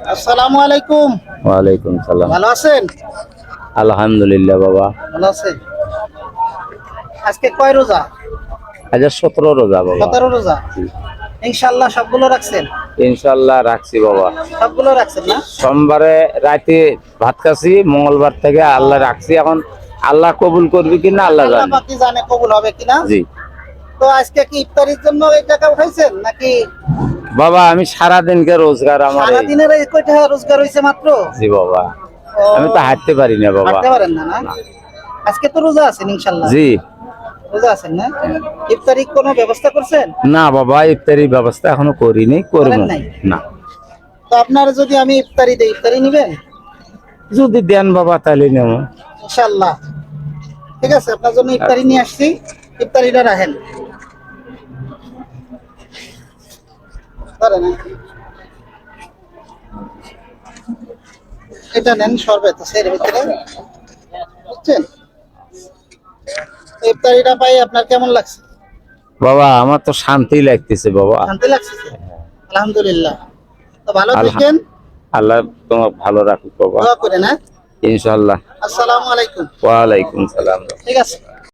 আসসালামু আলাইকুম। ওয়ালাইকুম সালাম। ভালো আছেন? আলহামদুলিল্লাহ বাবা। ভালো আছেন। আজকে কয় রোজা? আজ 17 রোজা বাবা। 17 রোজা। ইনশাআল্লাহ সবগুলো রাখছেন? ইনশাআল্লাহ রাখছি বাবা। সবগুলো রাখছেন না? সোমবারে রাতে ভাত খাচ্ছি, মঙ্গলবার থেকে আল্লাহ রাখছি। এখন আল্লাহ কবুল করবে কিনা আল্লাহ আল্লাহ জানে। পাকই জানে কবুল হবে কিনা। জি তো আজকে কি ইফতারির জন্য এই টাকা উঠাইছেন নাকি বাবা, আমি সারাদিনকে রোজগার আমার সারা এই। দিনের এই কয় টাকা রোজগার হইছে মাত্র? জি বাবা, ও, আমি তো হাঁটতে পারি না বাবা। হাঁটতে পারেন না না? না। আজকে তো রোজা আছেন ইনশাআল্লাহ। জি রোজা আছেন না? ইফতারি কোনো ব্যবস্থা করছেন? না বাবা, ইফতারির ব্যবস্থা এখনো করিনি, করব করেন নাই? না। তো আপনার যদি আমি ইফতারি দেই, ইফতারি নেবেন? যদি দেন বাবা তাহলে নেব। ইনশাআল্লাহ। ঠিক আছে, আপনার জন্য ইফতারি নিয়ে আসছি। ইফতারিটা রাখেন। ধরেন, এটা নেন, শরবত আছে এর ভিতরে, বুঝছেন? ইফতারিটা পাই আপনার কেমন লাগছে? বাবা আমার তো শান্তি লাগতেছে বাবা। শান্তি লাগছে? আলহামদুলিল্লাহ। তো ভালো আল্লাহ থাকেন, আল্লাহ তোমার ভালো রাখুক বাবা। দোয়া করেন। হ্যাঁ, ইনশাআল্লাহ। আসসালামু আলাইকুম। ওয়ালাইকুম সালাম। ঠিক আছে।